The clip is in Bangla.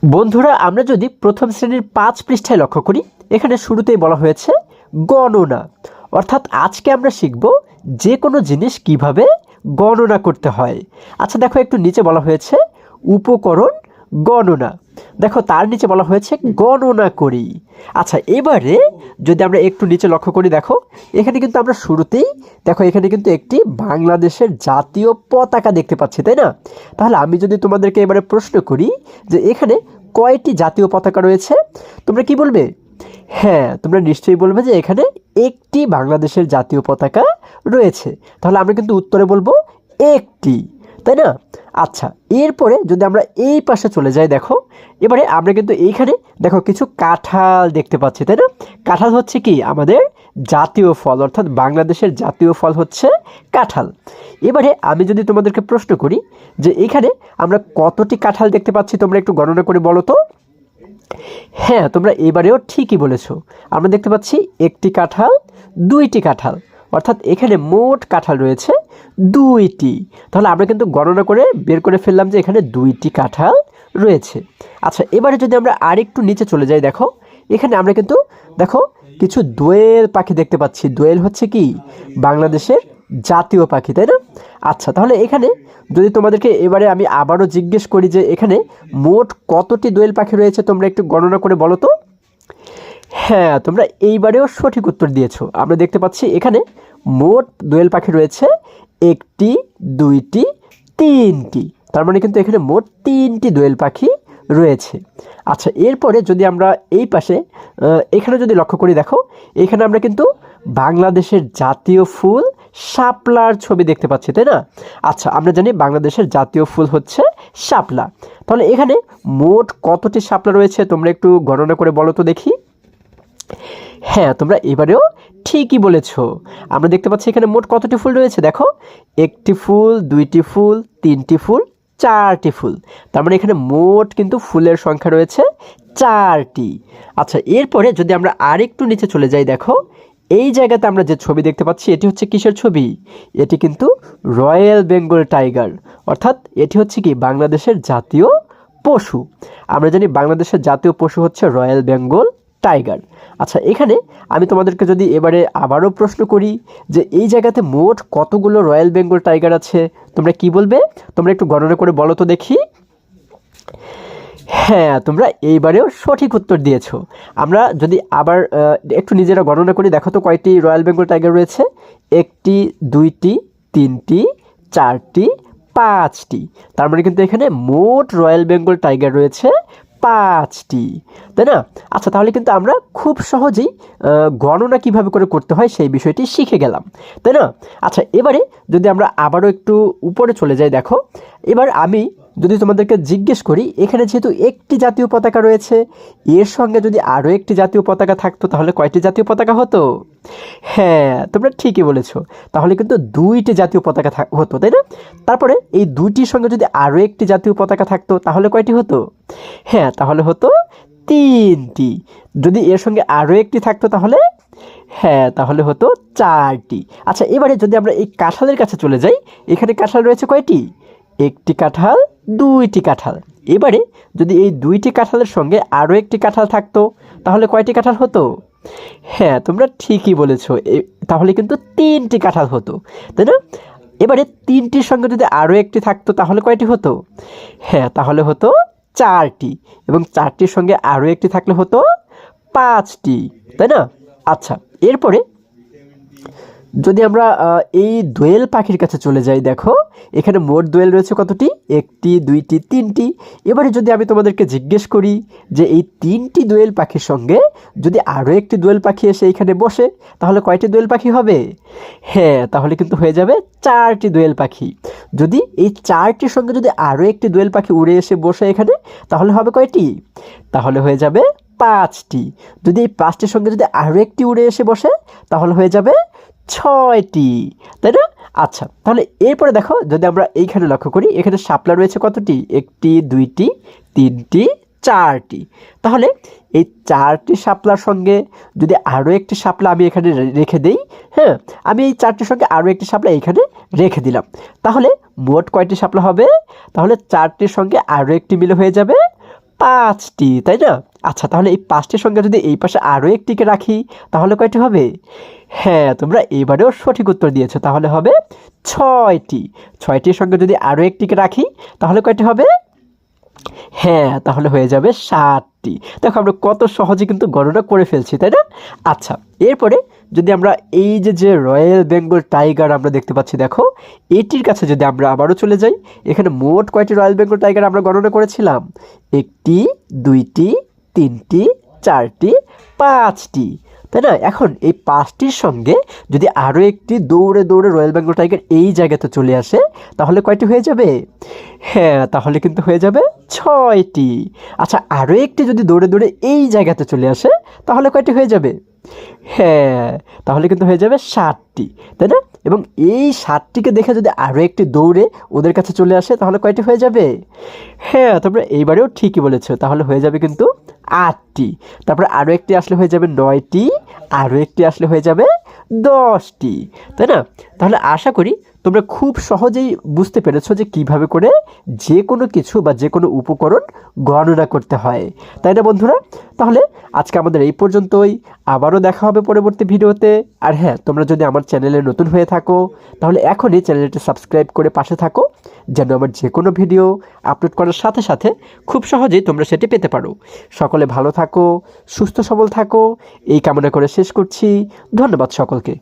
বন্ধুরা, আমরা যদি প্রথম শ্রেণীর 5 পৃষ্ঠায় লক্ষ্য করি, এখানে শুরুতেই বলা হয়েছে গণনা। অর্থাৎ আজকে আমরা শিখব যে কোনো জিনিস কিভাবে গণনা করতে হয়। আচ্ছা দেখো, একটু নিচে বলা হয়েছে উপকরণ গণনা। দেখো তার নিচে বলা হয়েছে গণনা করি। আচ্ছা এবারে যদি আমরা একটু নিচে লক্ষ্য করি, দেখো এখানে কিন্তু আমরা শুরুতেই দেখো এখানে কিন্তু একটি বাংলাদেশের জাতীয় পতাকা দেখতে পাচ্ছি, তাই না? তাহলে আমি যদি তোমাদেরকে এবারে প্রশ্ন করি যে এখানে কয়টি জাতীয় পতাকা রয়েছে, তোমরা কি বলবে? হ্যাঁ, তোমরা নিশ্চয়ই বলবে যে এখানে একটি বাংলাদেশের জাতীয় পতাকা রয়েছে। তাহলে আমরা কিন্তু উত্তরে বলবো একটি, তাই না? আচ্ছা এরপরে যদি আমরা এই পাশে চলে যাই, দেখো এবারে আমরা কিন্তু এইখানে দেখো কিছু কাঁঠাল দেখতে পাচ্ছি, তাই না? কাঁঠাল হচ্ছে কি আমাদের জাতীয় ফল, অর্থাৎ বাংলাদেশের জাতীয় ফল হচ্ছে কাঁঠাল। এবারে আমি যদি তোমাদেরকে প্রশ্ন করি যে এখানে আমরা কতটি কাঁঠাল দেখতে পাচ্ছি, তোমরা একটু গণনা করে বলো তো। হ্যাঁ, তোমরা এবারেও ঠিকই বলেছো। আমরা দেখতে পাচ্ছি একটি কাঁঠাল, দুইটি কাঁঠাল, অর্থাৎ এখানে মোট কাঁঠাল রয়েছে দুইটি। তাহলে আমরা কিন্তু গণনা করে বের করে ফেললাম যে এখানে দুইটি কাঁঠাল রয়েছে। আচ্ছা এবারে যদি আমরা আরেকটু নিচে চলে যাই, দেখো এখানে আমরা কিন্তু দেখো কিছু দোয়েল পাখি দেখতে পাচ্ছি। দোয়েল হচ্ছে কি বাংলাদেশের জাতীয় পাখি, তাই না? আচ্ছা তাহলে এখানে যদি তোমাদেরকে এবারে আমি আবারও জিজ্ঞেস করি যে এখানে মোট কতটি দোয়েল পাখি রয়েছে, তোমরা একটু গণনা করে বলো তো। হ্যাঁ, তোমরা এইবারেও সঠিক উত্তর দিয়েছো। আমরা দেখতে পাচ্ছি এখানে মোট দোয়েল পাখি রয়েছে একটি, দুইটি, তিনটি। তার মানে কিন্তু এখানে মোট তিনটি দোয়েল পাখি রয়েছে। আচ্ছা এরপরে যদি আমরা এই পাশে এখানে যদি লক্ষ্য করি, দেখো এখানে আমরা কিন্তু বাংলাদেশের জাতীয় ফুল শাপলার ছবি দেখতে পাচ্ছি, তাই না? আচ্ছা আমরা জানি বাংলাদেশের জাতীয় ফুল হচ্ছে শাপলা। তাহলে এখানে মোট কতটি শাপলা রয়েছে, তোমরা একটু গণনা করে বলো তো দেখি। হ্যাঁ, তোমরা এবারেও ঠিকই বলেছ। আমরা দেখতে পাচ্ছি এখানে মোট কতটি ফুল রয়েছে, দেখো একটি ফুল, দুইটি ফুল, তিনটি ফুল, চারটি ফুল। তার মানে এখানে মোট কিন্তু ফুলের সংখ্যা রয়েছে চারটি। আচ্ছা এরপরে যদি আমরা আরেকটু নিচে চলে যাই, দেখো এই জায়গাতে আমরা যে ছবি দেখতে পাচ্ছি এটি হচ্ছে কিসের ছবি? এটি কিন্তু রয়্যাল বেঙ্গল টাইগার, অর্থাৎ এটি হচ্ছে কি বাংলাদেশের জাতীয় পশু। আমরা জানি বাংলাদেশের জাতীয় পশু হচ্ছে রয়্যাল বেঙ্গল টাইগার। আচ্ছা এখানে আমি তোমাদেরকে যদি এবারে আবারও প্রশ্ন করি যে এই জায়গাতে মোট কতগুলো রয়্যাল বেঙ্গল টাইগার আছে, তোমরা কি বলবে? তোমরা একটু গণনা করে বলো তো দেখি। হ্যাঁ, তোমরা এইবারেও সঠিক উত্তর দিয়েছো। আমরা যদি আবার একটু নিজেরা গণনা করি, দেখো তো কয়টি রয়্যাল বেঙ্গল টাইগার রয়েছে? একটি, দুইটি, তিনটি, চারটি, পাঁচটি। তার মানে কিন্তু এখানে মোট রয়্যাল বেঙ্গল টাইগার রয়েছে পাঁচটি, তাই না? আচ্ছা তাহলে কিন্তু আমরা খুব সহজেই গণনা কিভাবে করে করতে হয় সেই বিষয়টি শিখে গেলাম, তাই না? আচ্ছা এবারে যদি আমরা আবারও একটু উপরে চলে যাই, দেখো এবার আমি যদি তোমাদেরকে জিজ্ঞেস করি এখানে যেহেতু একটি জাতীয় পতাকা রয়েছে, এর সঙ্গে যদি আরও একটি জাতীয় পতাকা থাকতো তাহলে কয়টি জাতীয় পতাকা হতো? হ্যাঁ, তোমরা ঠিকই বলেছো। তাহলে কিন্তু দুইটি জাতীয় পতাকা হতো, তাই না? তারপরে এই দুইটির সঙ্গে যদি আরও একটি জাতীয় পতাকা থাকতো তাহলে কয়টি হতো? হ্যাঁ, তাহলে হতো তিনটি। যদি এর সঙ্গে আরও একটি থাকতো তাহলে হ্যাঁ, তাহলে হতো চারটি। আচ্ছা এবারে যদি আমরা এই কাঁঠালের কাছে চলে যাই, এখানে কাঁঠাল রয়েছে কয়টি? একটি কাঁঠাল, দুইটি কাঁঠাল। এবারে যদি এই দুইটি কাঁঠালের সঙ্গে আরও একটি কাঁঠাল থাকতো তাহলে কয়টি কাঁঠাল হতো? হ্যাঁ, তোমরা ঠিকই বলেছো। তাহলে কিন্তু তিনটি কাঁঠাল হতো, তাই না? এবারে তিনটির সঙ্গে যদি আরও একটি থাকতো তাহলে কয়টি হতো? হ্যাঁ, তাহলে হতো চারটি, এবং চারটির সঙ্গে আরও একটি থাকলে হতো পাঁচটি, তাই না? আচ্ছা এরপরে যদি আমরা এই দোয়েল পাখির কাছে চলে যাই, দেখো এখানে মোট দোয়েল রয়েছে কতটি? একটি, দুইটি, তিনটি। এবারে যদি আমি তোমাদেরকে জিজ্ঞেস করি যে এই তিনটি দোয়েল পাখির সঙ্গে যদি আরও একটি দোয়েল পাখি এসে এখানে বসে তাহলে কয়টি দোয়েল পাখি হবে? হ্যাঁ, তাহলে কিন্তু হয়ে যাবে চারটি দোয়েল পাখি। যদি এই চারটির সঙ্গে যদি আরও একটি দোয়েল পাখি উড়ে এসে বসে এখানে তাহলে হবে কয়টি? তাহলে হয়ে যাবে পাঁচটি। যদি এই পাঁচটির সঙ্গে যদি আরও একটি উড়ে এসে বসে তাহলে হয়ে যাবে ছয়টি, তাই না? আচ্ছা তাহলে এরপরে দেখো যদি আমরা এইখানে লক্ষ্য করি এখানে শাপলা রয়েছে কতটি? একটি, দুইটি, তিনটি, চারটি। তাহলে এই চারটি শাপলার সঙ্গে যদি আরও একটি শাপলা আমি এখানে রেখে দেই, হ্যাঁ আমি এই চারটির সঙ্গে আরও একটি শাপলা এইখানে রেখে দিলাম, তাহলে মোট কয়টি শাপলা হবে? তাহলে চারটির সঙ্গে আরও একটি মিলে হয়ে যাবে 5টি, তাই না? আচ্ছা, তাহলে এই 5টির সঙ্গে যদি এই পাশে আরও একটিকে রাখি তাহলে কয়টি হবে? হ্যাঁ, তোমরা এবারেও সঠিক উত্তর দিয়েছো, তাহলে হবে 6টি। 6টির সঙ্গে যদি আরও একটিকে রাখি তাহলে কয়টি হবে? হ্যাঁ, তাহলে হয়ে যাবে 7টি। দেখো আমরা কত সহজে কিন্তু গণনা করে ফেলছি, তাই না? আচ্ছা, এরপরে যদি আমরা এই যে রয়্যাল বেঙ্গল টাইগার আমরা দেখতে পাচ্ছি, দেখো এটির কাছে যদি আমরা আবারও চলে যাই, এখানে মোট কয়টি রয়্যাল বেঙ্গল টাইগার আমরা গণনা করেছিলাম? 1টি, 2টি, 3টি, 4টি, 5টি, তাই না? এখন এই 5টির সঙ্গে যদি আরও একটি দৌড়ে দৌড়ে রয়্যাল বেঙ্গল টাইগার এই জায়গাতে চলে আসে তাহলে কয়টি হয়ে যাবে? হ্যাঁ, তাহলে কিন্তু হয়ে যাবে 6টি। আচ্ছা, আরও একটি যদি দৌড়ে দৌড়ে এই জায়গাতে চলে আসে তাহলে কয়টি হয়ে যাবে? হ্যাঁ, তাহলে কিন্তু হয়ে যাবে 7টি, তাই না? এবং এই 7টিকে দেখে যদি আরও একটি দৌড়ে ওদের কাছে চলে আসে তাহলে কয়টি হয়ে যাবে? হ্যাঁ, তোমরা এইবারেও ঠিকই বলেছো, তাহলে হয়ে যাবে কিন্তু 8টি। তারপরে আরও একটি আসলে হয়ে যাবে 9টি, আরও একটি আসলে হয়ে যাবে 10টি, তাই না? তাহলে আশা করি তোমরা খুব সহজেই বুঝতে পেরেছো যে কিভাবে করে যে কোনো কিছু বা যে কোনো উপকরণ গণনা করতে হয়, তাই না বন্ধুরা? তাহলে আজকে আমাদের এই পর্যন্তই, আবারও দেখা হবে পরবর্তী ভিডিওতে। আর হ্যাঁ, তোমরা যদি আমার চ্যানেলে নতুন হয়ে থাকো তাহলে এখনই চ্যানেলটি সাবস্ক্রাইব করে পাশে থাকো, যেন আমার যে কোনো ভিডিও আপলোড করার সাথে সাথে খুব সহজেই তোমরা সেটি পেতে পারো। সকলে ভালো থাকো, সুস্থ সবল থাকো, এই কামনা করে শেষ করছি। ধন্যবাদ সকলকে।